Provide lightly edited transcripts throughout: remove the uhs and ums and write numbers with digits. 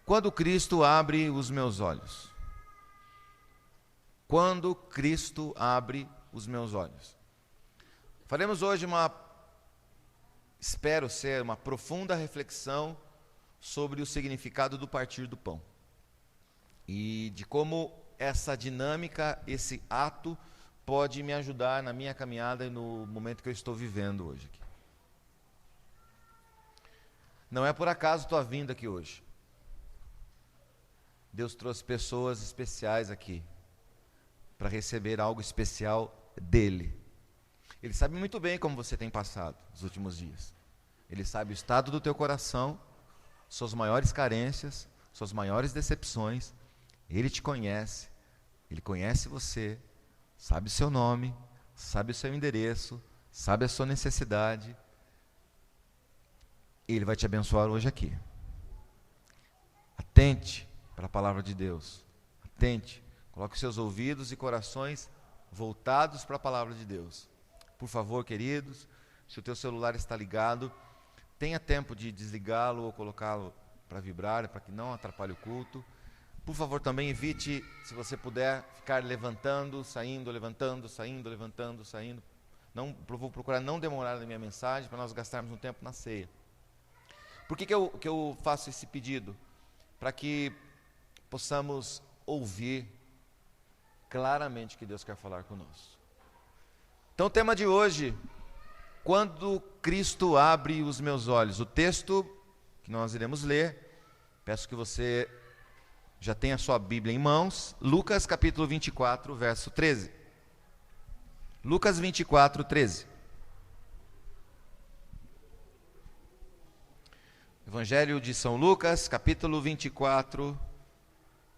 Quando Cristo abre os meus olhos. Quando Cristo abre os meus olhos. Faremos hoje espero ser uma profunda reflexão sobre o significado do partir do pão. E de como essa dinâmica, esse ato, pode me ajudar na minha caminhada e no momento que eu estou vivendo hoje aqui. Não é por acaso tua vinda aqui hoje. Deus trouxe pessoas especiais aqui para receber algo especial dele. Ele sabe muito bem como você tem passado nos últimos dias. Ele sabe o estado do teu coração, suas maiores carências, suas maiores decepções. Ele te conhece, ele conhece você, sabe o seu nome, sabe o seu endereço, sabe a sua necessidade. Ele vai te abençoar hoje aqui. Atente para a palavra de Deus. Atente. Coloque seus ouvidos e corações voltados para a palavra de Deus. Por favor, queridos, se o teu celular está ligado, tenha tempo de desligá-lo ou colocá-lo para vibrar, para que não atrapalhe o culto. Por favor, também evite, se você puder, ficar levantando, saindo, levantando, saindo, levantando, saindo. Vou procurar não demorar na minha mensagem para nós gastarmos um tempo na ceia. Por que eu faço esse pedido? Para que possamos ouvir claramente o que Deus quer falar conosco. Então, o tema de hoje, quando Cristo abre os meus olhos. O texto que nós iremos ler, peço que você já tenha a sua Bíblia em mãos, Lucas capítulo 24, verso 13. Lucas 24, 13. Evangelho de São Lucas, capítulo 24,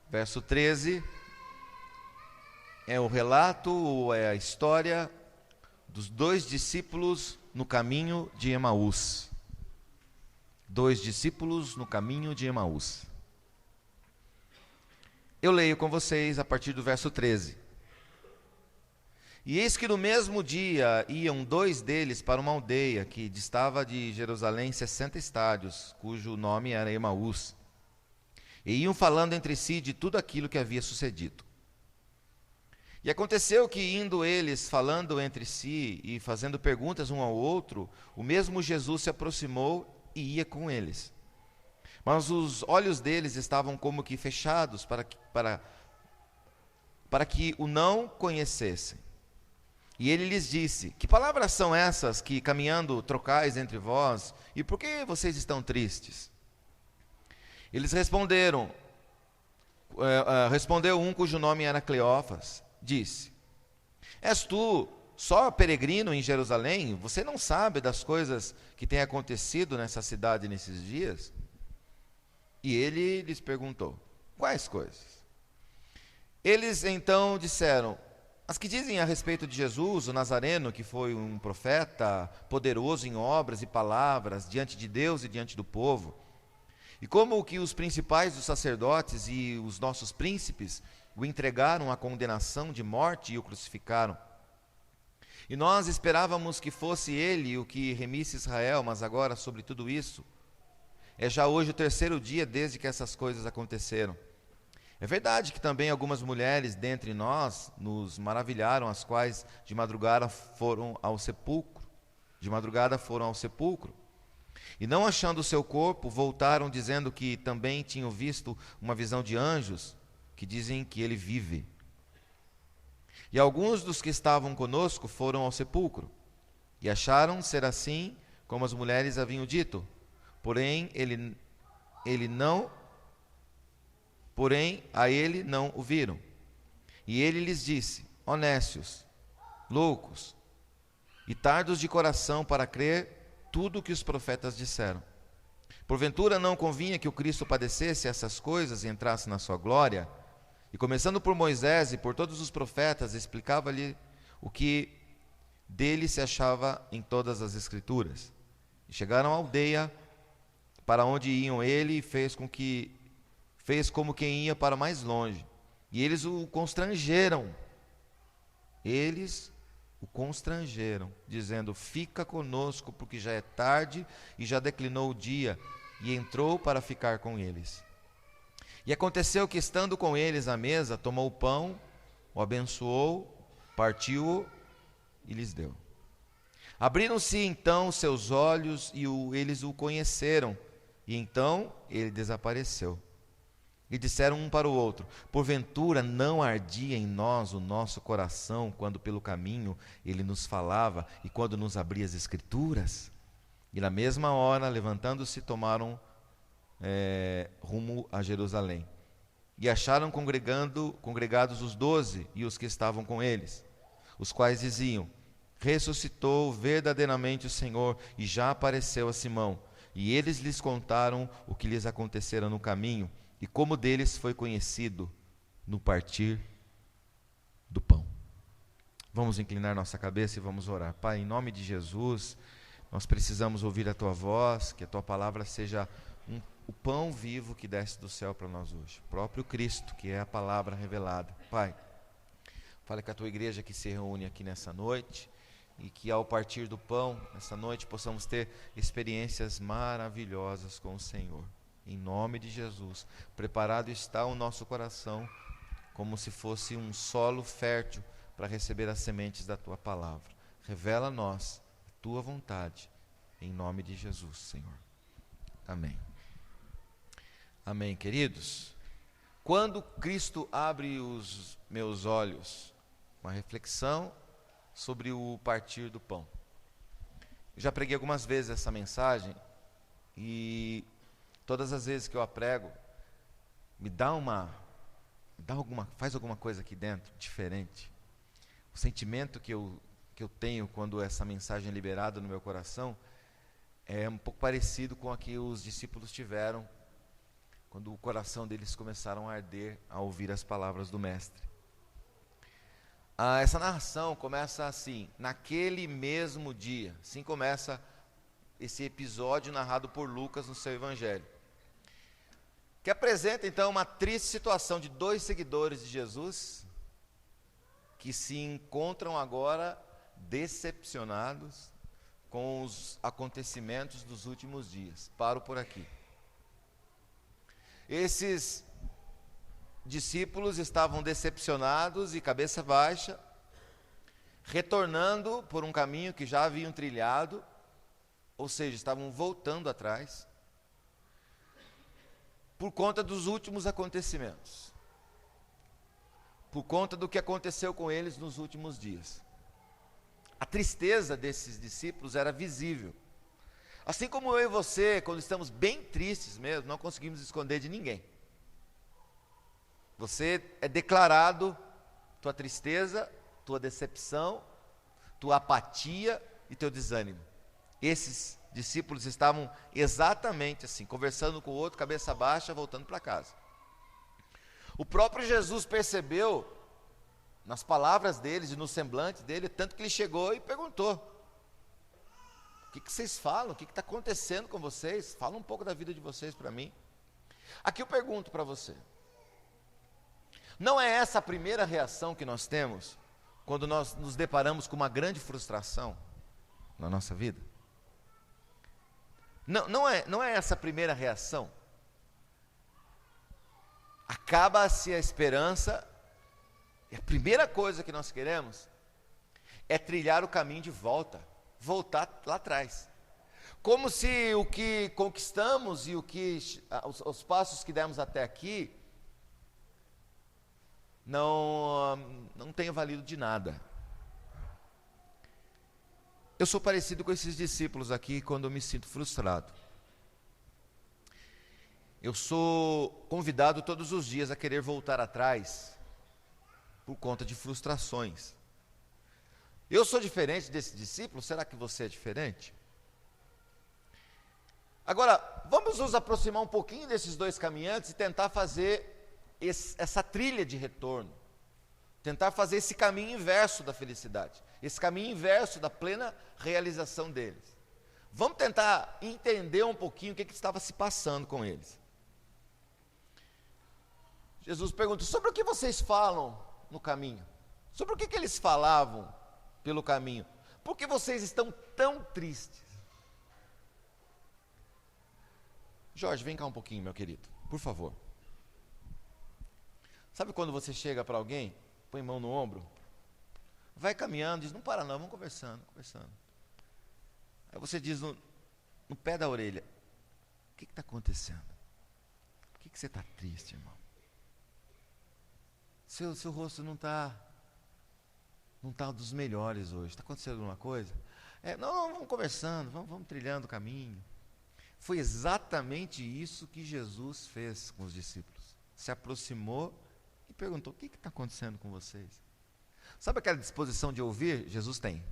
verso 13. É o relato, ou é a história dos dois discípulos no caminho de Emaús. Dois discípulos no caminho de Emaús. Eu leio com vocês a partir do verso 13. E eis que no mesmo dia iam dois deles para uma aldeia que distava de Jerusalém 60 estádios, cujo nome era Emaús. E iam falando entre si de tudo aquilo que havia sucedido. E aconteceu que, indo eles falando entre si e fazendo perguntas um ao outro, o mesmo Jesus se aproximou e ia com eles. Mas os olhos deles estavam como que fechados para que o não conhecessem. E ele lhes disse: que palavras são essas que, caminhando, trocais entre vós? E por que vocês estão tristes? Eles responderam, respondeu um cujo nome era Cleófas, disse: és tu só peregrino em Jerusalém? Você não sabe das coisas que têm acontecido nessa cidade nesses dias? E ele lhes perguntou: quais coisas? Eles então disseram: as que dizem a respeito de Jesus, o Nazareno, que foi um profeta, poderoso em obras e palavras, diante de Deus e diante do povo. E como que os principais dos sacerdotes e os nossos príncipes o entregaram à condenação de morte e o crucificaram. E nós esperávamos que fosse ele o que remisse Israel, mas agora, sobre tudo isso, é já hoje o terceiro dia desde que essas coisas aconteceram. É verdade que também algumas mulheres dentre nós nos maravilharam, as quais de madrugada foram ao sepulcro. E não achando o seu corpo, voltaram dizendo que também tinham visto uma visão de anjos, que dizem que ele vive. E alguns dos que estavam conosco foram ao sepulcro, e acharam ser assim como as mulheres haviam dito. Porém, a ele não o viram. E ele lhes disse: ó nécios, loucos, e tardos de coração para crer tudo o que os profetas disseram. Porventura não convinha que o Cristo padecesse essas coisas e entrasse na sua glória? E começando por Moisés e por todos os profetas, explicava-lhe o que dele se achava em todas as Escrituras. E chegaram à aldeia para onde iam ele, e fez como quem ia para mais longe. E eles o constrangeram. Dizendo: fica conosco, porque já é tarde e já declinou o dia. E entrou para ficar com eles. E aconteceu que, estando com eles à mesa, tomou o pão, o abençoou, partiu-o e lhes deu. Abriram-se então seus olhos e eles o conheceram, e então ele desapareceu. E disseram um para o outro: porventura não ardia em nós o nosso coração quando pelo caminho ele nos falava e quando nos abria as Escrituras? E na mesma hora, levantando-se, tomaram rumo a Jerusalém. E acharam congregados os 12 e os que estavam com eles, os quais diziam: ressuscitou verdadeiramente o Senhor e já apareceu a Simão. E eles lhes contaram o que lhes acontecera no caminho e como deles foi conhecido no partir do pão. Vamos inclinar nossa cabeça e vamos orar. Pai, em nome de Jesus, nós precisamos ouvir a Tua voz, que a Tua palavra seja o pão vivo que desce do céu para nós hoje. O próprio Cristo, que é a palavra revelada. Pai, fala com a Tua igreja que se reúne aqui nessa noite, e que ao partir do pão, nessa noite, possamos ter experiências maravilhosas com o Senhor. Em nome de Jesus, preparado está o nosso coração, como se fosse um solo fértil para receber as sementes da Tua palavra. Revela a nós a Tua vontade, em nome de Jesus, Senhor. Amém. Amém, queridos. Quando Cristo abre os meus olhos, uma reflexão sobre o partir do pão. Eu já preguei algumas vezes essa mensagem e todas as vezes que eu a prego, faz alguma coisa aqui dentro diferente. O sentimento que eu tenho quando essa mensagem é liberada no meu coração é um pouco parecido com a que os discípulos tiveram quando o coração deles começaram a arder ao ouvir as palavras do Mestre. Essa narração começa assim: naquele mesmo dia. Assim começa esse episódio narrado por Lucas no seu evangelho, que apresenta então uma triste situação de 2 seguidores de Jesus que se encontram agora decepcionados com os acontecimentos dos últimos dias. Paro por aqui. Esses discípulos estavam decepcionados e cabeça baixa, retornando por um caminho que já haviam trilhado, ou seja, estavam voltando atrás, por conta dos últimos acontecimentos, por conta do que aconteceu com eles nos últimos dias. A tristeza desses discípulos era visível. Assim como eu e você, quando estamos bem tristes mesmo, não conseguimos esconder de ninguém. Você é declarado tua tristeza, tua decepção, tua apatia e teu desânimo. Esses discípulos estavam exatamente assim, conversando com o outro, cabeça baixa, voltando para casa. O próprio Jesus percebeu nas palavras deles e no semblante dele, tanto que ele chegou e perguntou: o que vocês falam? O que está acontecendo com vocês? Fala um pouco da vida de vocês para mim. Aqui eu pergunto para você: não é essa a primeira reação que nós temos quando nós nos deparamos com uma grande frustração na nossa vida? Não é essa a primeira reação? Acaba-se a esperança e a primeira coisa que nós queremos é trilhar o caminho de volta, voltar lá atrás. Como se o que conquistamos e os passos que demos até aqui não tenha valido de nada. Eu sou parecido com esses discípulos aqui quando eu me sinto frustrado. Eu sou convidado todos os dias a querer voltar atrás por conta de frustrações. Eu sou diferente desse discípulo? Será que você é diferente? Agora, vamos nos aproximar um pouquinho desses 2 caminhantes e tentar fazer essa trilha de retorno. Tentar fazer esse caminho inverso da felicidade. Esse caminho inverso da plena realização deles. Vamos tentar entender um pouquinho o que estava se passando com eles. Jesus pergunta: sobre o que vocês falam no caminho? Sobre o que eles falavam pelo caminho? Por que vocês estão tão tristes? Jorge, vem cá um pouquinho, meu querido, por favor. Sabe quando você chega para alguém, põe mão no ombro, vai caminhando, diz, não para não, vamos conversando, conversando. Aí você diz no pé da orelha, o que está acontecendo? Por que você está triste, irmão? Seu rosto não está dos melhores hoje. Está acontecendo alguma coisa? Não, vamos conversando, vamos trilhando o caminho. Foi exatamente isso que Jesus fez com os discípulos. Se aproximou e perguntou, o que está acontecendo com vocês? Sabe aquela disposição de ouvir? Jesus tem.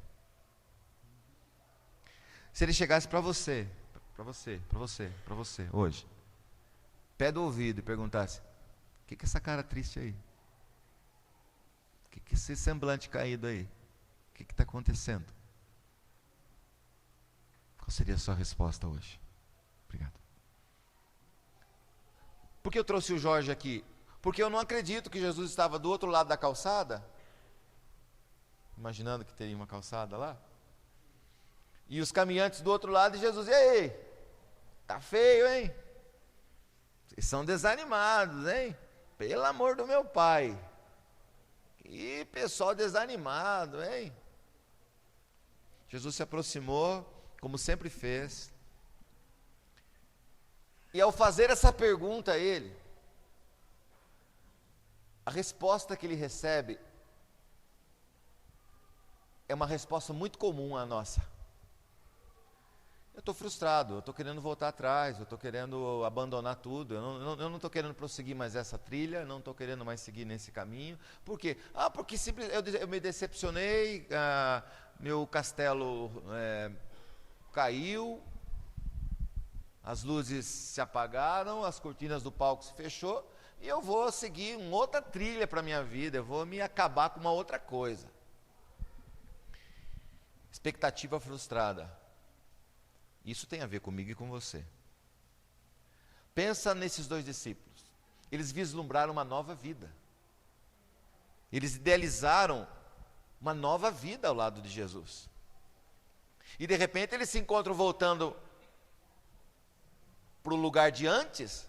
Se ele chegasse para você, hoje, pé do ouvido e perguntasse, o que é essa cara triste aí? O que é esse semblante caído aí? O que está acontecendo? Qual seria a sua resposta hoje? Obrigado. Por que eu trouxe o Jorge aqui? Porque eu não acredito que Jesus estava do outro lado da calçada, imaginando que teria uma calçada lá, e os caminhantes do outro lado, e Jesus, e aí? Tá feio, hein? Vocês são desanimados, hein? Pelo amor do meu pai. Que pessoal desanimado, hein? Jesus se aproximou, como sempre fez, e ao fazer essa pergunta a ele, a resposta que ele recebe é uma resposta muito comum à nossa. Eu estou frustrado, eu estou querendo voltar atrás, eu estou querendo abandonar tudo, eu não estou querendo prosseguir mais essa trilha, não estou querendo mais seguir nesse caminho. Por quê? Porque eu me decepcionei, meu castelo caiu, as luzes se apagaram, as cortinas do palco se fechou, e eu vou seguir uma outra trilha para a minha vida, eu vou me acabar com uma outra coisa. Expectativa frustrada. Isso tem a ver comigo e com você. Pensa nesses dois discípulos. Eles vislumbraram uma nova vida. Eles idealizaram uma nova vida ao lado de Jesus. E de repente eles se encontram voltando para o lugar de antes,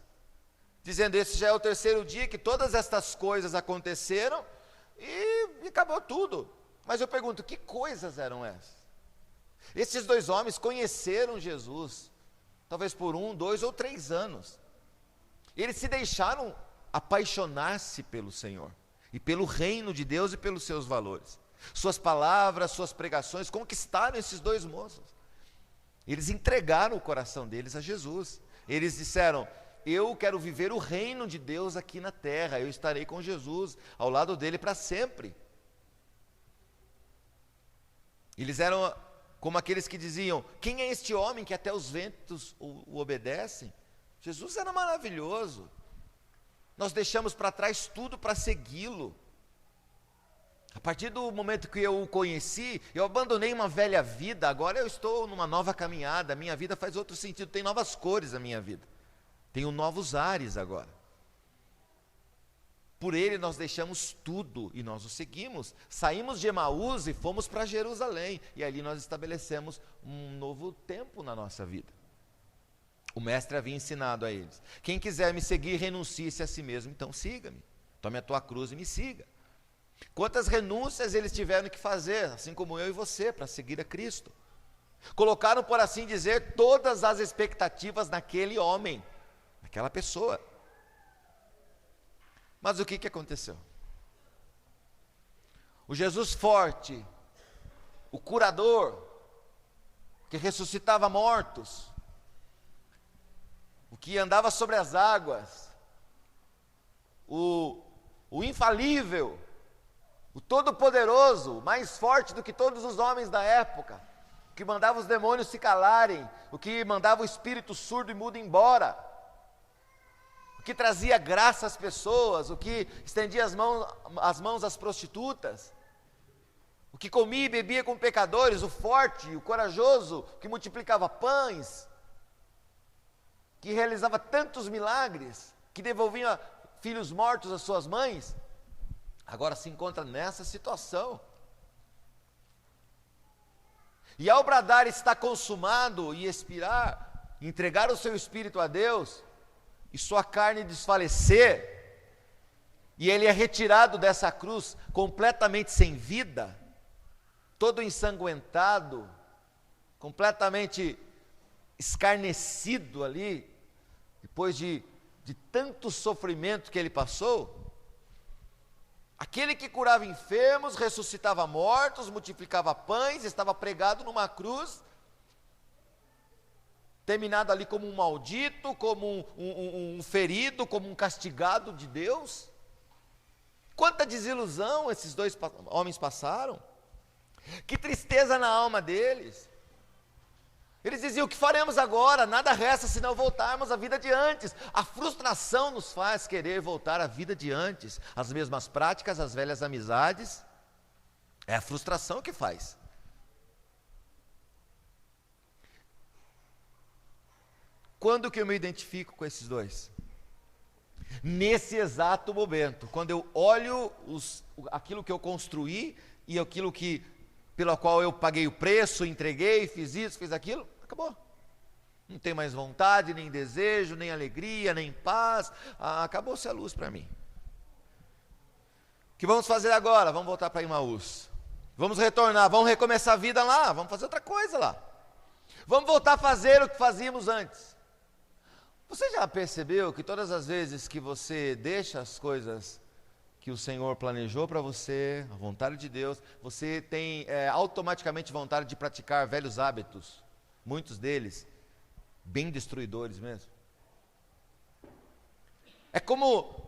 dizendo, esse já é o terceiro dia que todas estas coisas aconteceram e acabou tudo. Mas eu pergunto, que coisas eram essas? Esses dois homens conheceram Jesus, talvez por 1, 2 ou 3 anos. Eles se deixaram apaixonar-se pelo Senhor, e pelo reino de Deus e pelos seus valores. Suas palavras, suas pregações conquistaram esses dois moços. Eles entregaram o coração deles a Jesus. Eles disseram, eu quero viver o reino de Deus aqui na terra, eu estarei com Jesus, ao lado dele para sempre. Eles eram como aqueles que diziam, quem é este homem que até os ventos o obedecem? Jesus era maravilhoso, nós deixamos para trás tudo para segui-lo. A partir do momento que eu o conheci, eu abandonei uma velha vida, agora eu estou numa nova caminhada, a minha vida faz outro sentido, tem novas cores a minha vida, tenho novos ares agora. Por ele nós deixamos tudo e nós o seguimos. Saímos de Emaús e fomos para Jerusalém. E ali nós estabelecemos um novo tempo na nossa vida. O mestre havia ensinado a eles. Quem quiser me seguir, renuncie-se a si mesmo. Então siga-me. Tome a tua cruz e me siga. Quantas renúncias eles tiveram que fazer, assim como eu e você, para seguir a Cristo. Colocaram, por assim dizer, todas as expectativas naquele homem, naquela pessoa. Mas o que aconteceu? O Jesus forte, o curador, que ressuscitava mortos, o que andava sobre as águas, o infalível, o todo-poderoso, mais forte do que todos os homens da época, o que mandava os demônios se calarem, o que mandava o espírito surdo e mudo embora, o que trazia graça às pessoas, o que estendia as mãos às prostitutas, o que comia e bebia com pecadores, o forte, o corajoso, que multiplicava pães, que realizava tantos milagres, que devolvia filhos mortos às suas mães, agora se encontra nessa situação. E ao bradar está consumado e expirar, entregar o seu espírito a Deus, e sua carne desfalecer, e ele é retirado dessa cruz completamente sem vida, todo ensanguentado, completamente escarnecido ali, depois de tanto sofrimento que ele passou. Aquele que curava enfermos, ressuscitava mortos, multiplicava pães, estava pregado numa cruz, terminado ali como um maldito, como um ferido, como um castigado de Deus. Quanta desilusão esses dois homens passaram, que tristeza na alma deles. Eles diziam: o que faremos agora? Nada resta senão voltarmos à vida de antes. A frustração nos faz querer voltar à vida de antes, as mesmas práticas, as velhas amizades. É a frustração que faz. Quando que eu me identifico com esses dois? Nesse exato momento, quando eu olho aquilo que eu construí e aquilo pelo qual eu paguei o preço, entreguei, fiz isso, fiz aquilo, acabou. Não tem mais vontade, nem desejo, nem alegria, nem paz. Acabou-se a luz para mim. O que vamos fazer agora? Vamos voltar para Emaús. Vamos retornar, vamos recomeçar a vida lá, vamos fazer outra coisa lá. Vamos voltar a fazer o que fazíamos antes. Você já percebeu que todas as vezes que você deixa as coisas que o Senhor planejou para você, a vontade de Deus, você tem automaticamente vontade de praticar velhos hábitos, muitos deles bem destruidores mesmo. É como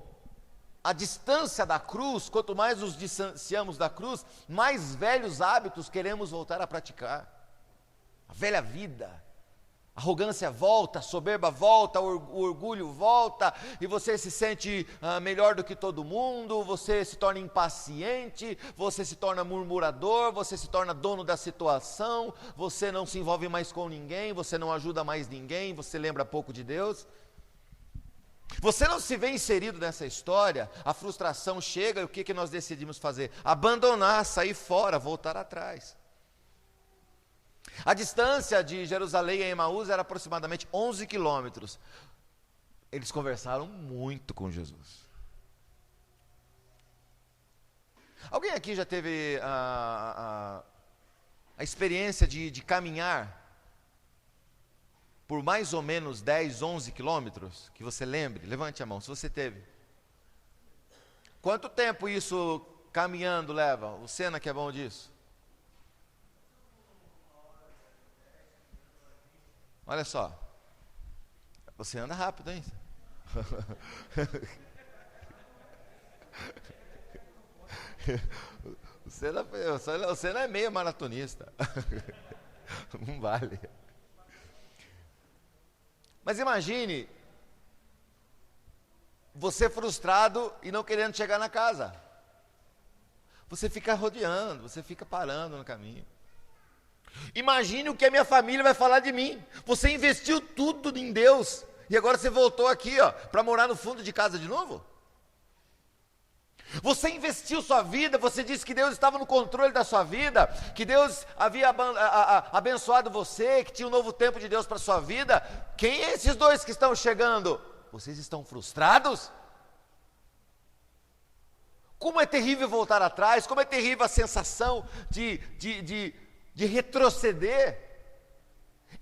a distância da cruz, quanto mais nos distanciamos da cruz, mais velhos hábitos queremos voltar a praticar. A velha vida. A arrogância volta, a soberba volta, o orgulho volta, e você se sente melhor do que todo mundo, você se torna impaciente, você se torna murmurador, você se torna dono da situação, você não se envolve mais com ninguém, você não ajuda mais ninguém, você lembra pouco de Deus. Você não se vê inserido nessa história, a frustração chega, e o que nós decidimos fazer? Abandonar, sair fora, voltar atrás. A distância de Jerusalém a Emaús era aproximadamente 11 quilômetros. Eles conversaram muito com Jesus. Alguém aqui já teve a experiência de caminhar por mais ou menos 10, 11 quilômetros? Que você lembre, levante a mão, se você teve. Quanto tempo isso caminhando leva? O Senna que é bom disso. Olha só, você anda rápido, hein? Você não é meio maratonista. Não vale. Mas imagine você frustrado e não querendo chegar na casa. Você fica rodeando, você fica parando no caminho. Imagine o que a minha família vai falar de mim. Você investiu tudo em Deus e agora você voltou aqui, para morar no fundo de casa de novo? Você investiu sua vida, você disse que Deus estava no controle da sua vida, que Deus havia abençoado você, que tinha um novo tempo de Deus para a sua vida. Quem é esses dois que estão chegando? Vocês estão frustrados? Como é terrível voltar atrás, como é terrível a sensação de retroceder.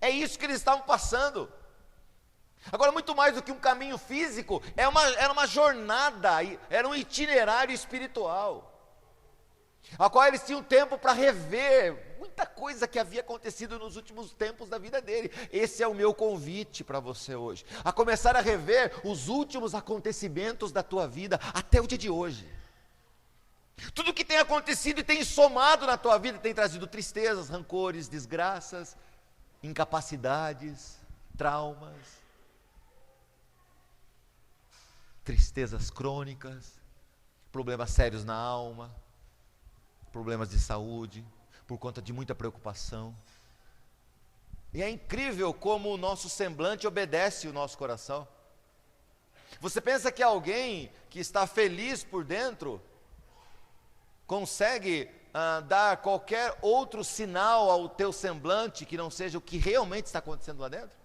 É isso que eles estavam passando. Agora, muito mais do que um caminho físico, era uma jornada, era um itinerário espiritual, a qual eles tinham tempo para rever muita coisa que havia acontecido nos últimos tempos da vida dele. Esse é o meu convite para você hoje, a começar a rever os últimos acontecimentos da tua vida, até o dia de hoje. Tudo que tem acontecido e tem somado na tua vida, tem trazido tristezas, rancores, desgraças, incapacidades, traumas, tristezas crônicas, problemas sérios na alma, problemas de saúde, por conta de muita preocupação. E é incrível como o nosso semblante obedece o nosso coração. Você pensa que alguém que está feliz por dentro consegue dar qualquer outro sinal ao teu semblante que não seja o que realmente está acontecendo lá dentro?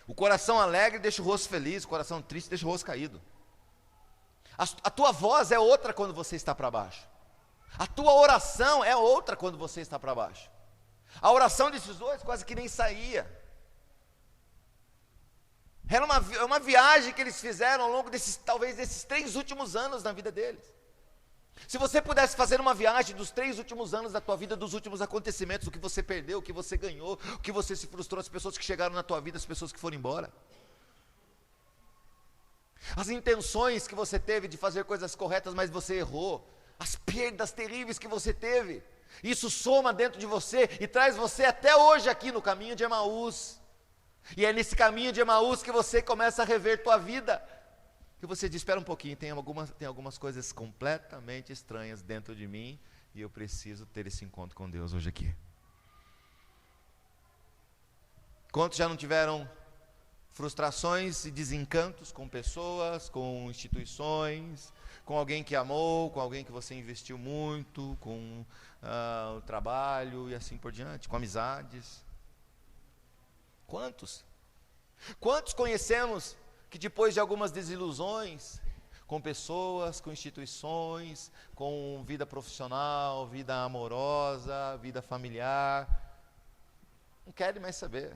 O coração alegre deixa o rosto feliz, o coração triste deixa o rosto caído. A tua voz é outra quando você está para baixo. A tua oração é outra quando você está para baixo. A oração desses dois quase que nem saía. Era uma viagem que eles fizeram ao longo talvez desses 3 últimos anos na vida deles. Se você pudesse fazer uma viagem dos 3 últimos anos da tua vida, dos últimos acontecimentos, o que você perdeu, o que você ganhou, o que você se frustrou, as pessoas que chegaram na tua vida, as pessoas que foram embora. As intenções que você teve de fazer coisas corretas, mas você errou. As perdas terríveis que você teve. Isso soma dentro de você e traz você até hoje aqui no caminho de Emaús. E é nesse caminho de Emaús que você começa a rever tua vida. Que você diz, espera um pouquinho, tem algumas coisas completamente estranhas dentro de mim e eu preciso ter esse encontro com Deus hoje aqui. Quantos já não tiveram frustrações e desencantos com pessoas, com instituições, com alguém que amou, com alguém que você investiu muito, com o trabalho e assim por diante, com amizades? Quantos? Quantos conhecemos que depois de algumas desilusões, com pessoas, com instituições, com vida profissional, vida amorosa, vida familiar, não querem mais saber?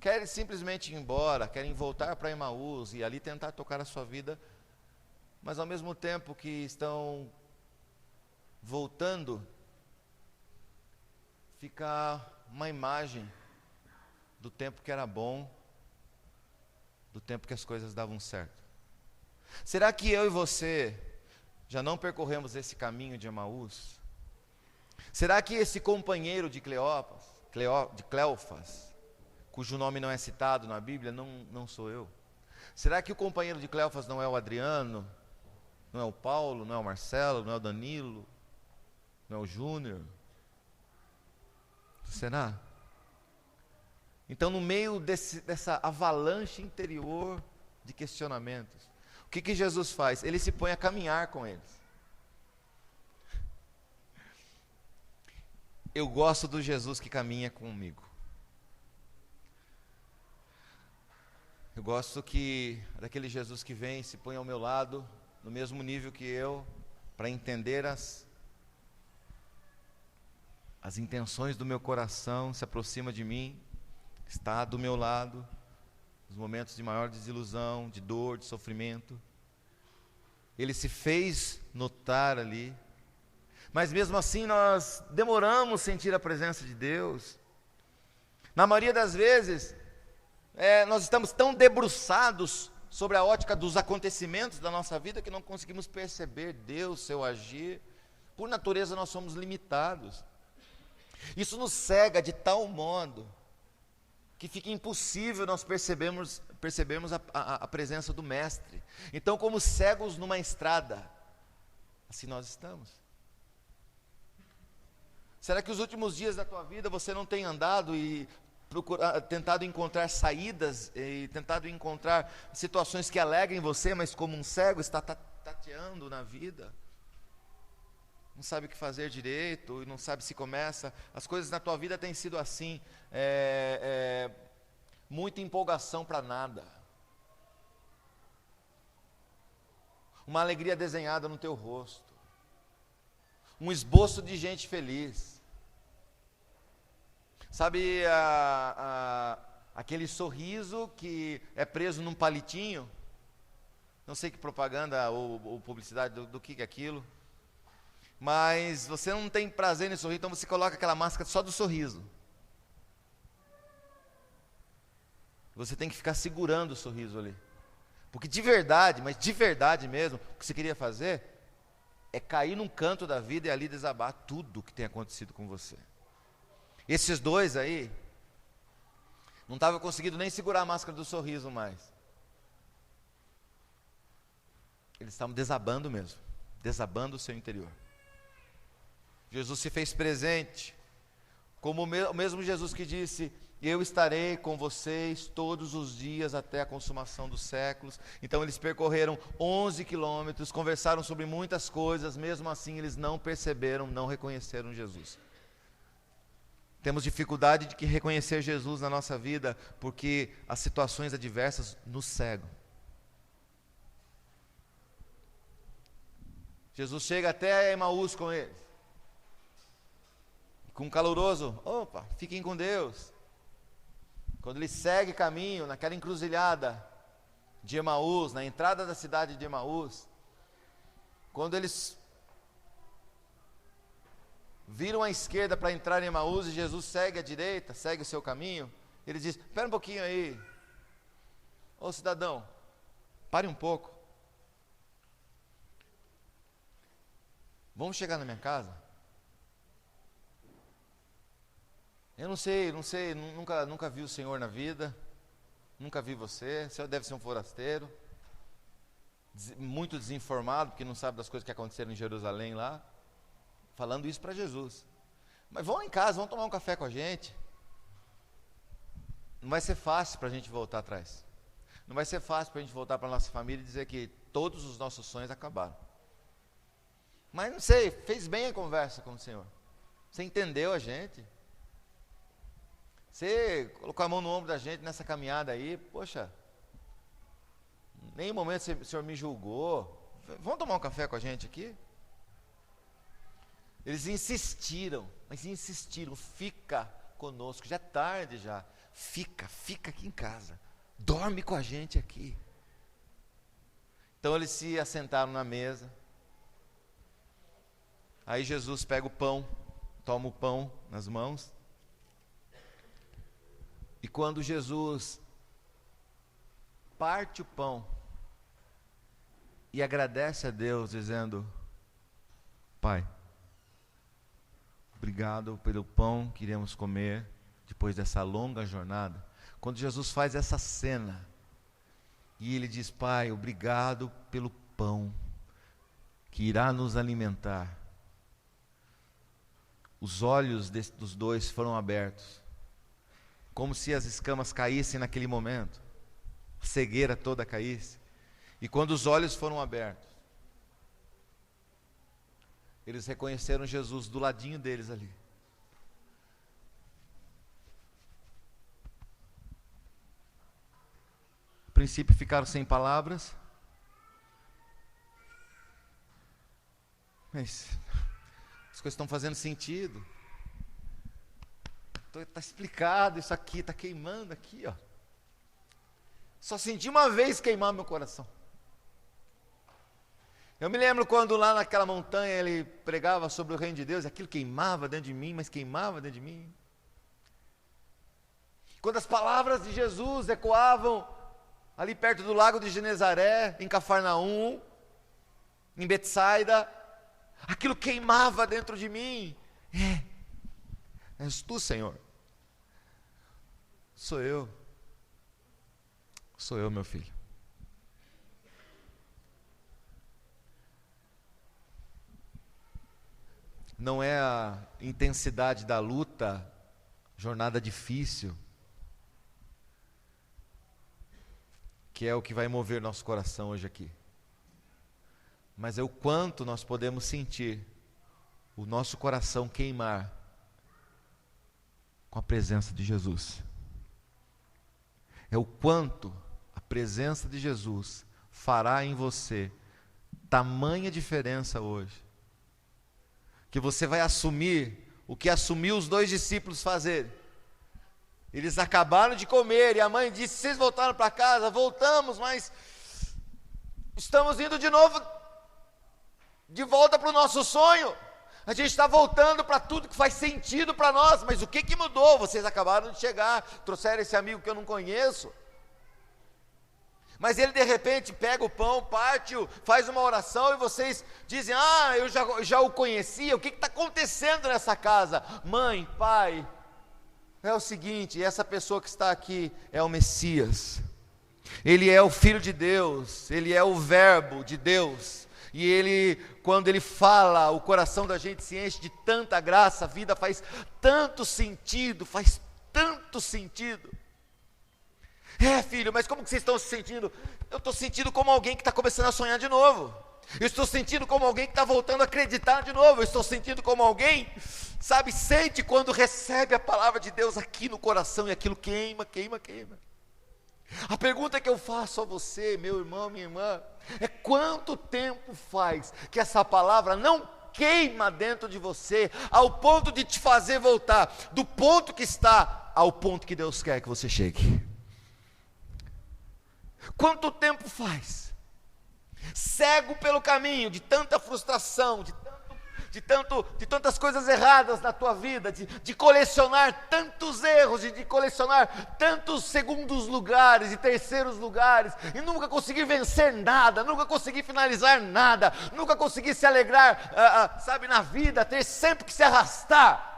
Querem simplesmente ir embora, querem voltar para Emaús e ali tentar tocar a sua vida, mas ao mesmo tempo que estão voltando, fica uma imagem do tempo que era bom, do tempo que as coisas davam certo. Será que eu e você já não percorremos esse caminho de Emaús? Será que esse companheiro de Cleofas, cujo nome não é citado na Bíblia, não sou eu? Será que o companheiro de Cleofas não é o Adriano, não é o Paulo, não é o Marcelo, não é o Danilo, não é o Júnior? Será? Então, no meio dessa avalanche interior de questionamentos, o que Jesus faz? Ele se põe a caminhar com eles. Eu gosto do Jesus que caminha comigo. Eu gosto daquele Jesus que vem e se põe ao meu lado, no mesmo nível que eu, para entender as intenções do meu coração, se aproxima de mim, está do meu lado, nos momentos de maior desilusão, de dor, de sofrimento. Ele se fez notar ali, mas mesmo assim nós demoramos a sentir a presença de Deus. Na maioria das vezes, nós estamos tão debruçados sobre a ótica dos acontecimentos da nossa vida que não conseguimos perceber Deus, seu agir. Por natureza nós somos limitados. Isso nos cega de tal modo que fica impossível nós percebermos a presença do Mestre. Então, como cegos numa estrada, assim nós estamos. Será que os últimos dias da tua vida você não tem andado e tentado encontrar saídas e tentado encontrar situações que alegrem você, mas como um cego está tateando na vida? Não sabe o que fazer direito, e não sabe se começa. As coisas na tua vida têm sido assim, muita empolgação para nada. Uma alegria desenhada no teu rosto. Um esboço de gente feliz. Sabe aquele sorriso que é preso num palitinho? Não sei que propaganda ou publicidade do que é aquilo. Mas você não tem prazer em sorrir, então você coloca aquela máscara só do sorriso. Você tem que ficar segurando o sorriso ali. Porque de verdade, mas de verdade mesmo, o que você queria fazer é cair num canto da vida e ali desabar tudo o que tem acontecido com você. Esses dois aí, não estavam conseguindo nem segurar a máscara do sorriso mais. Eles estavam desabando mesmo, desabando o seu interior. Jesus se fez presente, como o mesmo Jesus que disse: eu estarei com vocês todos os dias até a consumação dos séculos. Então eles percorreram 11 quilômetros, conversaram sobre muitas coisas, mesmo assim eles não perceberam, não reconheceram Jesus. Temos dificuldade de reconhecer Jesus na nossa vida, porque as situações adversas nos cegam. Jesus chega até Emaús com eles, com um caloroso, opa, fiquem com Deus. Quando ele segue caminho, naquela encruzilhada de Emaús, na entrada da cidade de Emaús, quando eles viram à esquerda para entrar em Emaús e Jesus segue à direita, segue o seu caminho, ele diz, espera um pouquinho aí, ô cidadão, pare um pouco, vamos chegar na minha casa? Eu não sei, nunca vi o Senhor na vida, nunca vi você, o Senhor deve ser um forasteiro, muito desinformado, porque não sabe das coisas que aconteceram em Jerusalém lá, falando isso para Jesus. Mas vão em casa, vão tomar um café com a gente. Não vai ser fácil para a gente voltar atrás. Não vai ser fácil para a gente voltar para a nossa família e dizer que todos os nossos sonhos acabaram. Mas não sei, fez bem a conversa com o Senhor. Você entendeu a gente. Você colocou a mão no ombro da gente nessa caminhada aí, poxa, em nenhum momento o Senhor me julgou. Vamos tomar um café com a gente aqui? Eles insistiram, fica conosco, já é tarde já, fica aqui em casa, dorme com a gente aqui. Então eles se assentaram na mesa, aí Jesus pega o pão, toma o pão nas mãos, e quando Jesus parte o pão e agradece a Deus, dizendo, Pai, obrigado pelo pão que iremos comer depois dessa longa jornada. Quando Jesus faz essa cena, e ele diz, Pai, obrigado pelo pão que irá nos alimentar, os olhos dos dois foram abertos, como se as escamas caíssem naquele momento, a cegueira toda caísse, e quando os olhos foram abertos, eles reconheceram Jesus do ladinho deles ali. A princípio ficaram sem palavras, mas as coisas estão fazendo sentido. Está explicado isso aqui, está queimando aqui, ó. Só senti uma vez queimar meu coração. Eu me lembro quando lá naquela montanha ele pregava sobre o reino de Deus, aquilo queimava dentro de mim, mas queimava dentro de mim. Quando as palavras de Jesus ecoavam ali perto do lago de Genezaré, em Cafarnaum, em Betsaida, aquilo queimava dentro de mim. És tu, Senhor. Sou eu, meu filho. Não é a intensidade da luta, jornada difícil, que é o que vai mover nosso coração hoje aqui, mas é o quanto nós podemos sentir o nosso coração queimar com a presença de Jesus. É o quanto a presença de Jesus fará em você tamanha diferença hoje, que você vai assumir o que assumiu os dois discípulos fazerem. Eles acabaram de comer e a mãe disse, vocês voltaram para casa? Voltamos, mas estamos indo de novo, de volta para o nosso sonho. A gente está voltando para tudo que faz sentido para nós, mas o que mudou? Vocês acabaram de chegar, trouxeram esse amigo que eu não conheço. Mas ele de repente pega o pão, parte-o, faz uma oração e vocês dizem, eu já o conhecia, o que está acontecendo nessa casa? Mãe, pai, é o seguinte, essa pessoa que está aqui é o Messias, ele é o Filho de Deus, ele é o Verbo de Deus, e ele, quando ele fala, o coração da gente se enche de tanta graça, a vida faz tanto sentido, filho, mas como que vocês estão se sentindo? Eu estou sentindo como alguém que está começando a sonhar de novo, eu estou sentindo como alguém que está voltando a acreditar de novo, eu estou sentindo como alguém, sente quando recebe a palavra de Deus aqui no coração, e aquilo queima, A pergunta que eu faço a você, meu irmão, minha irmã, é: quanto tempo faz que essa palavra não queima dentro de você, ao ponto de te fazer voltar do ponto que está ao ponto que Deus quer que você chegue? Quanto tempo faz? Cego pelo caminho de tanta frustração, de tantas coisas erradas na tua vida, de colecionar tantos erros, de colecionar tantos segundos lugares e terceiros lugares, e nunca conseguir vencer nada, nunca conseguir finalizar nada, nunca conseguir se alegrar, sabe, na vida, ter sempre que se arrastar.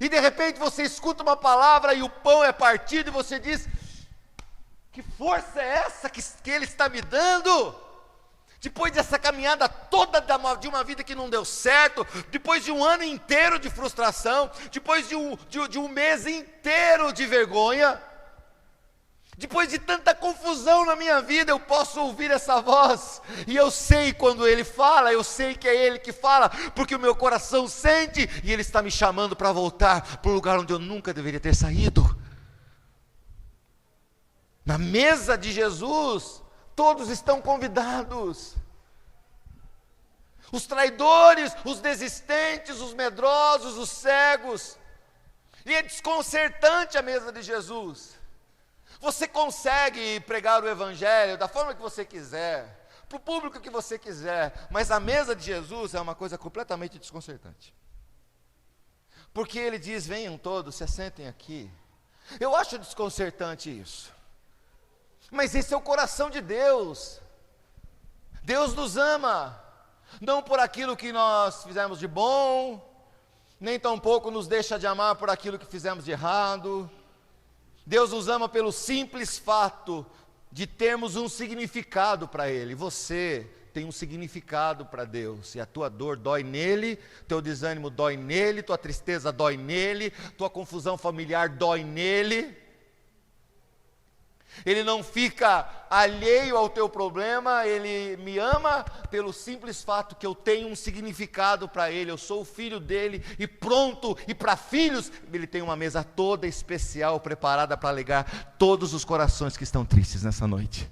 E de repente você escuta uma palavra e o pão é partido e você diz: que força é essa que Ele está me dando? Depois dessa caminhada toda de uma vida que não deu certo, depois de um ano inteiro de frustração, depois de um mês inteiro de vergonha, depois de tanta confusão na minha vida, eu posso ouvir essa voz, e eu sei quando Ele fala, eu sei que é Ele que fala, porque o meu coração sente, e Ele está me chamando para voltar para o lugar onde eu nunca deveria ter saído. Na mesa de Jesus, todos estão convidados. Os traidores, os desistentes, os medrosos, os cegos. E é desconcertante a mesa de Jesus. Você consegue pregar o evangelho da forma que você quiser, para o público que você quiser, mas a mesa de Jesus é uma coisa completamente desconcertante. Porque Ele diz: venham todos, se assentem aqui. Eu acho desconcertante isso. Mas esse é o coração de Deus. Deus nos ama, não por aquilo que nós fizemos de bom, nem tampouco nos deixa de amar por aquilo que fizemos de errado. Deus nos ama pelo simples fato de termos um significado para Ele. Você tem um significado para Deus, e a tua dor dói nele, teu desânimo dói nele, tua tristeza dói nele, tua confusão familiar dói nele. Ele não fica alheio ao teu problema, Ele me ama pelo simples fato que eu tenho um significado para Ele, eu sou o filho dEle, e pronto, e para filhos, Ele tem uma mesa toda especial, preparada para alegar todos os corações que estão tristes nessa noite.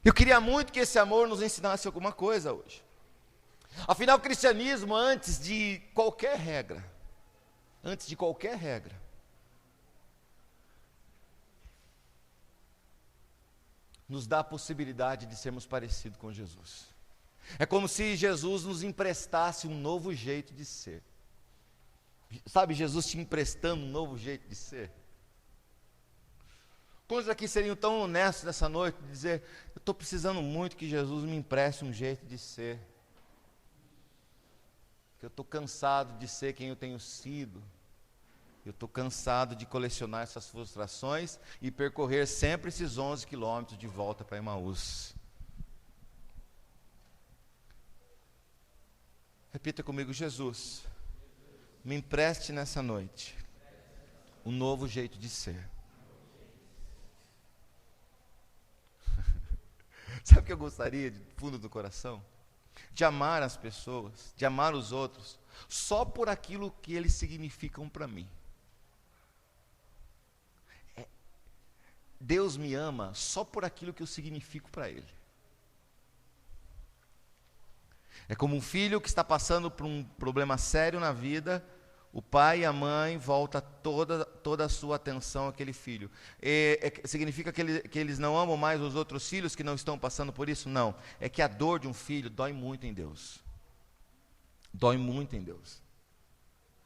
Eu queria muito que esse amor nos ensinasse alguma coisa hoje. Afinal, o cristianismo, antes de qualquer regra, nos dá a possibilidade de sermos parecidos com Jesus. É como se Jesus nos emprestasse um novo jeito de ser. Sabe, Jesus te emprestando um novo jeito de ser? Quantos aqui seriam tão honestos nessa noite de dizer: eu estou precisando muito que Jesus me empreste um jeito de ser, que eu estou cansado de ser quem eu tenho sido, eu estou cansado de colecionar essas frustrações e percorrer sempre esses 11 quilômetros de volta para Emaús. Repita comigo: Jesus, me empreste nessa noite um novo jeito de ser. Sabe o que eu gostaria, de fundo do coração? De amar as pessoas, de amar os outros, só por aquilo que eles significam para mim. Deus me ama só por aquilo que eu significo para Ele. É como um filho que está passando por um problema sério na vida, o pai e a mãe voltam toda a sua atenção àquele filho. Significa que eles não amam mais os outros filhos que não estão passando por isso? Não. É que a dor de um filho dói muito em Deus. Dói muito em Deus.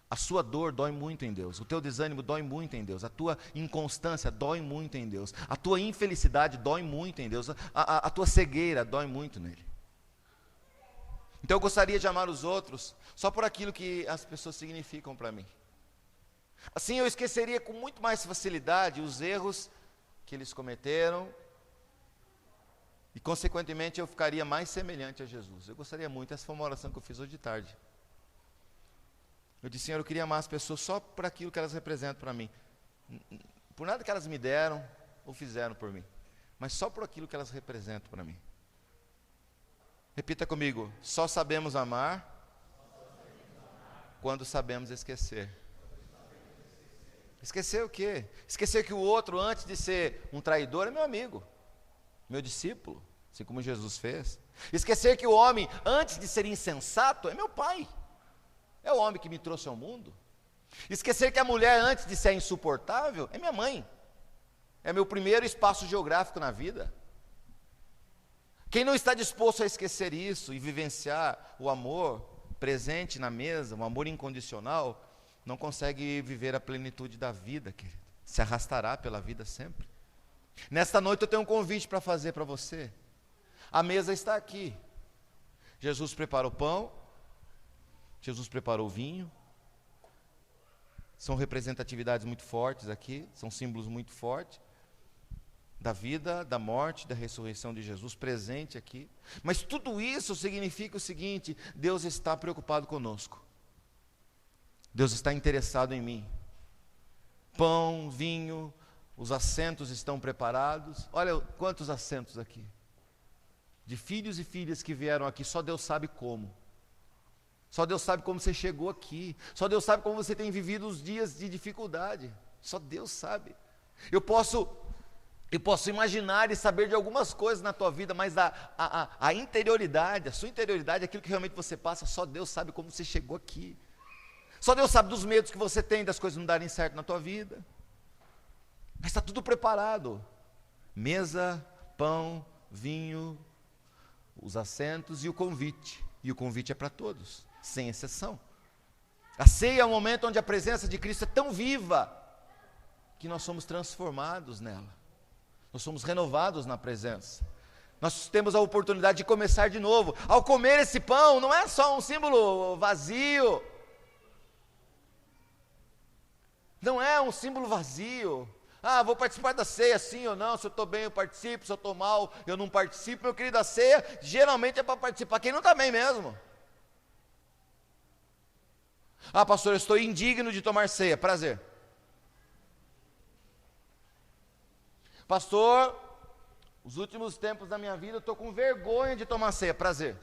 A sua dor dói muito em Deus, o teu desânimo dói muito em Deus, a tua inconstância dói muito em Deus, a tua infelicidade dói muito em Deus, a tua cegueira dói muito nele. Então eu gostaria de amar os outros só por aquilo que as pessoas significam para mim. Assim eu esqueceria com muito mais facilidade os erros que eles cometeram, e consequentemente eu ficaria mais semelhante a Jesus. Eu gostaria muito, essa foi uma oração que eu fiz hoje de tarde. Eu disse: Senhor, eu queria amar as pessoas só por aquilo que elas representam para mim. Por nada que elas me deram ou fizeram por mim, mas só por aquilo que elas representam para mim. Repita comigo: só sabemos amar quando sabemos esquecer. Esquecer o quê? Esquecer que o outro, antes de ser um traidor, é meu amigo, meu discípulo, assim como Jesus fez. Esquecer que o homem, antes de ser insensato, é meu pai, é o homem que me trouxe ao mundo. Esquecer que a mulher, antes de ser insuportável, é minha mãe, é meu primeiro espaço geográfico na vida. Quem não está disposto a esquecer isso e vivenciar o amor presente na mesa, um amor incondicional, não consegue viver a plenitude da vida, querido. Se arrastará pela vida sempre. Nesta noite eu tenho um convite para fazer para você. A mesa está aqui. Jesus preparou o pão, Jesus preparou o vinho. São representatividades muito fortes aqui, são símbolos muito fortes da vida, da morte, da ressurreição de Jesus presente aqui. Mas tudo isso significa o seguinte: Deus está preocupado conosco. Deus está interessado em mim. Pão, vinho, os assentos estão preparados. Olha quantos assentos aqui. De filhos e filhas que vieram aqui, só Deus sabe como. Só Deus sabe como você chegou aqui. Só Deus sabe como você tem vivido os dias de dificuldade. Só Deus sabe. Eu posso imaginar e saber de algumas coisas na tua vida, mas a interioridade, a sua interioridade, aquilo que realmente você passa, só Deus sabe como você chegou aqui. Só Deus sabe dos medos que você tem, das coisas não darem certo na tua vida. Mas está tudo preparado. Mesa, pão, vinho, os assentos e o convite. E o convite é para todos, sem exceção. A ceia é um momento onde a presença de Cristo é tão viva, que nós somos transformados nela. Nós somos renovados na presença. Nós temos a oportunidade de começar de novo. Ao comer esse pão, não é só um símbolo vazio. Não é um símbolo vazio. Ah, vou participar da ceia, sim ou não? Se eu estou bem, eu participo. Se eu estou mal, eu não participo. Meu querido, a ceia geralmente é para participar quem não está bem mesmo. Ah, pastor, eu estou indigno de tomar ceia. Prazer. Pastor, os últimos tempos da minha vida eu estou com vergonha de tomar ceia. Prazer.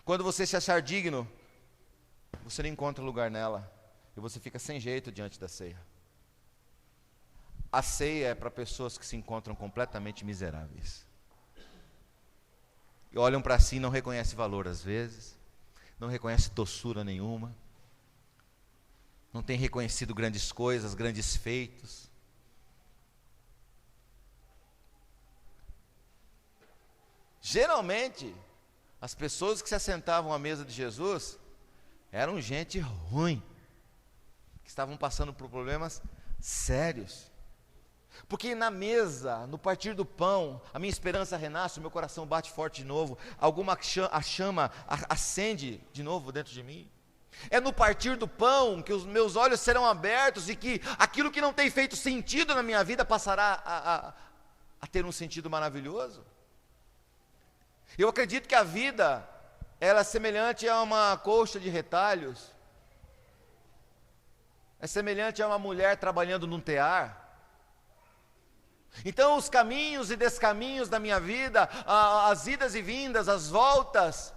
Quando você se achar digno, você não encontra lugar nela. E você fica sem jeito diante da ceia. A ceia é para pessoas que se encontram completamente miseráveis. E olham para si e não reconhecem valor às vezes. Não reconhecem doçura nenhuma. Não tem reconhecido grandes coisas, grandes feitos. Geralmente, as pessoas que se assentavam à mesa de Jesus eram gente ruim, que estavam passando por problemas sérios. Porque na mesa, no partir do pão, a minha esperança renasce, o meu coração bate forte de novo, a chama acende de novo dentro de mim. É no partir do pão que os meus olhos serão abertos e que aquilo que não tem feito sentido na minha vida passará a ter um sentido maravilhoso. Eu acredito que a vida, ela é semelhante a uma colcha de retalhos, é semelhante a uma mulher trabalhando num tear. Então os caminhos e descaminhos da minha vida, as idas e vindas, as voltas,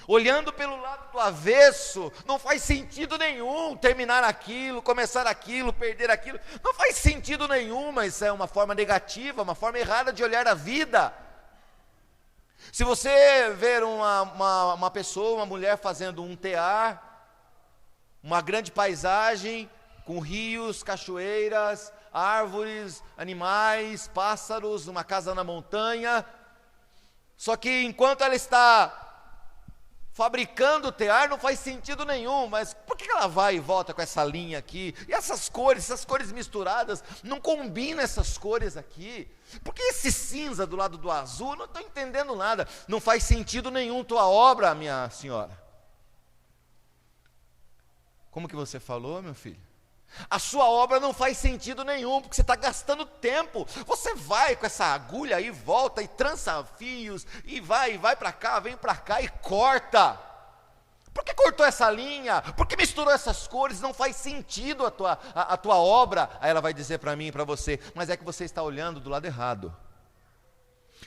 olhando pelo lado do avesso, não faz sentido nenhum terminar aquilo, começar aquilo, perder aquilo, não faz sentido nenhum, mas é uma forma negativa, uma forma errada de olhar a vida. Se você ver uma pessoa, uma mulher fazendo um tear, uma grande paisagem, com rios, cachoeiras, árvores, animais, pássaros, uma casa na montanha, só que enquanto ela está fabricando o tear, não faz sentido nenhum, mas por que ela vai e volta com essa linha aqui? E essas cores misturadas, não combinam essas cores aqui? Por que esse cinza do lado do azul? Não estou entendendo nada, não faz sentido nenhum tua obra, minha senhora. Como que você falou, meu filho? A sua obra não faz sentido nenhum, porque você está gastando tempo. Você vai com essa agulha aí, volta e trança fios, e vai para cá, vem para cá e corta. Por que cortou essa linha? Por que misturou essas cores? Não faz sentido a tua obra. Aí ela vai dizer para mim e para você, mas é que você está olhando do lado errado.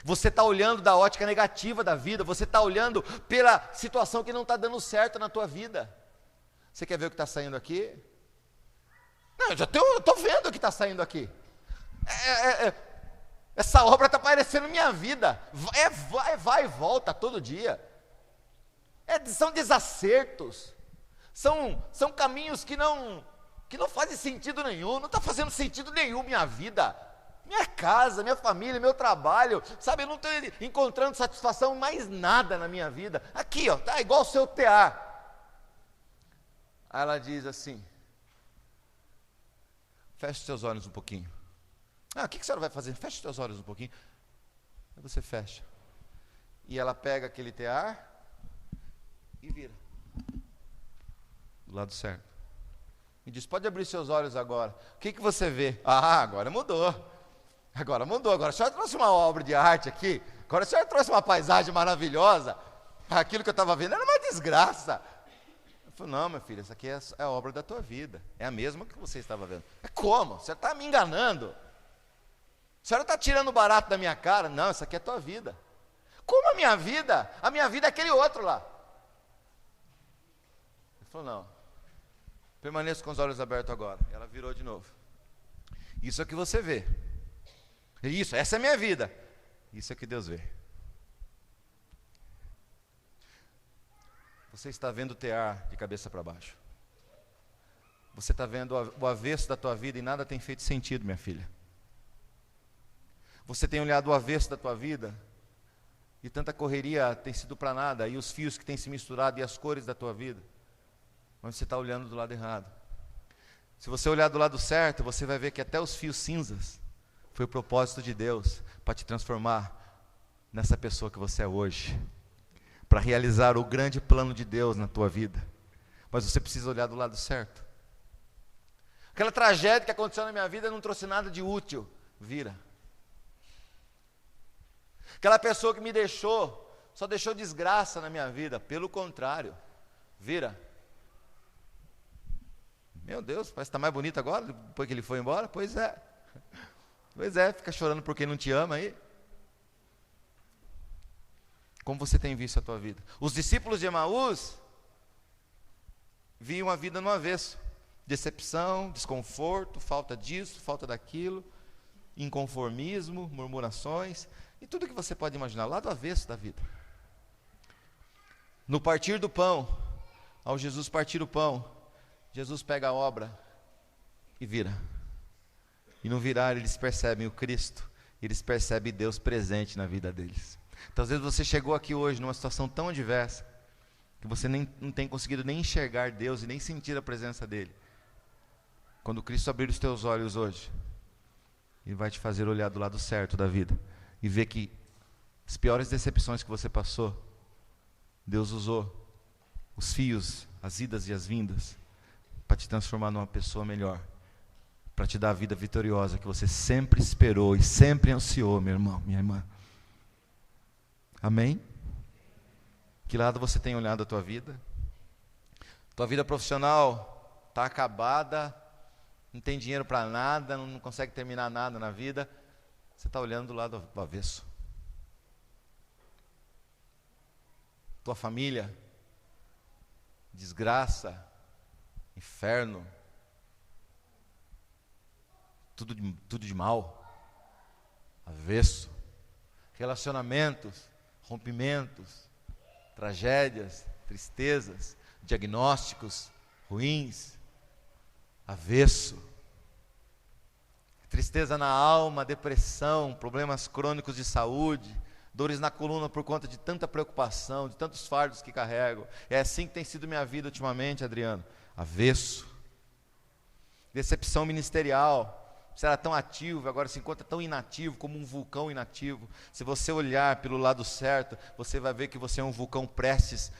Você está olhando da ótica negativa da vida, você está olhando pela situação que não está dando certo na tua vida. Você quer ver o que está saindo aqui? Não, eu estou vendo o que está saindo aqui. Essa obra está parecendo minha vida. Vai e volta todo dia. São desacertos. São caminhos que não fazem sentido nenhum. Não está fazendo sentido nenhum minha vida. Minha casa, minha família, meu trabalho. Sabe, eu não estou encontrando satisfação em mais nada na minha vida. Aqui, ó, tá igual o seu tear. Aí ela diz assim: feche os seus olhos um pouquinho. O que a senhora vai fazer? Feche os seus olhos um pouquinho. Aí você fecha. E ela pega aquele tear e vira do lado certo. E diz: pode abrir seus olhos agora. O que você vê? Agora mudou. Agora a senhora trouxe uma obra de arte aqui. Agora a senhora trouxe uma paisagem maravilhosa. Aquilo que eu estava vendo era uma desgraça. Eu falei: não, minha filha, essa aqui é a obra da tua vida. É a mesma que você estava vendo. Como? Você está me enganando. A senhora está tirando o barato da minha cara. Não, essa aqui é a tua vida. Como a minha vida? A minha vida é aquele outro lá. Ele falou: não, permaneça com os olhos abertos agora. Ela virou de novo. Isso é o que você vê. Isso, essa é a minha vida. Isso é o que Deus vê. Você está vendo o tear de cabeça para baixo. Você está vendo o avesso da tua vida e nada tem feito sentido, minha filha. Você tem olhado o avesso da tua vida e tanta correria tem sido para nada, e os fios que têm se misturado e as cores da tua vida, mas você está olhando do lado errado. Se você olhar do lado certo, você vai ver que até os fios cinzas foi o propósito de Deus para te transformar nessa pessoa que você é hoje, para realizar o grande plano de Deus na tua vida. Mas você precisa olhar do lado certo. Aquela tragédia que aconteceu na minha vida não trouxe nada de útil. Vira. Aquela pessoa que me deixou, só deixou desgraça na minha vida. Pelo contrário, vira. Meu Deus, parece que está mais bonito agora, depois que ele foi embora. Pois é, fica chorando por quem não te ama aí. Como você tem visto a tua vida? Os discípulos de Emaús viam a vida no avesso. Decepção, desconforto, falta disso, falta daquilo, inconformismo, murmurações, e tudo que você pode imaginar, lá do avesso da vida. No partir do pão, ao Jesus partir o pão, Jesus pega a obra e vira. E no virar eles percebem o Cristo, eles percebem Deus presente na vida deles. Então às vezes você chegou aqui hoje numa situação tão adversa, que você não tem conseguido nem enxergar Deus e nem sentir a presença dEle. Quando Cristo abrir os teus olhos hoje, Ele vai te fazer olhar do lado certo da vida e ver que as piores decepções que você passou, Deus usou os fios, as idas e as vindas, para te transformar numa pessoa melhor, para te dar a vida vitoriosa que você sempre esperou e sempre ansiou, meu irmão, minha irmã. Amém? Que lado você tem olhado a tua vida? Tua vida profissional está acabada, não tem dinheiro para nada, não consegue terminar nada na vida. Você está olhando do lado do avesso. Tua família, desgraça, inferno, tudo de mal, avesso, relacionamentos, rompimentos, tragédias, tristezas, diagnósticos ruins, avesso, tristeza na alma, depressão, problemas crônicos de saúde, dores na coluna por conta de tanta preocupação, de tantos fardos que carrego. É assim que tem sido minha vida ultimamente, Adriano. Avesso, decepção ministerial. Você era tão ativo, agora se encontra tão inativo, como um vulcão inativo. Se você olhar pelo lado certo, você vai ver que você é um vulcão prestes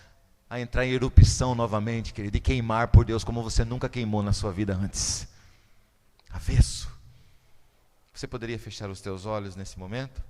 a entrar em erupção novamente, querido, e queimar por Deus como você nunca queimou na sua vida antes. Avesso. Você poderia fechar os teus olhos nesse momento?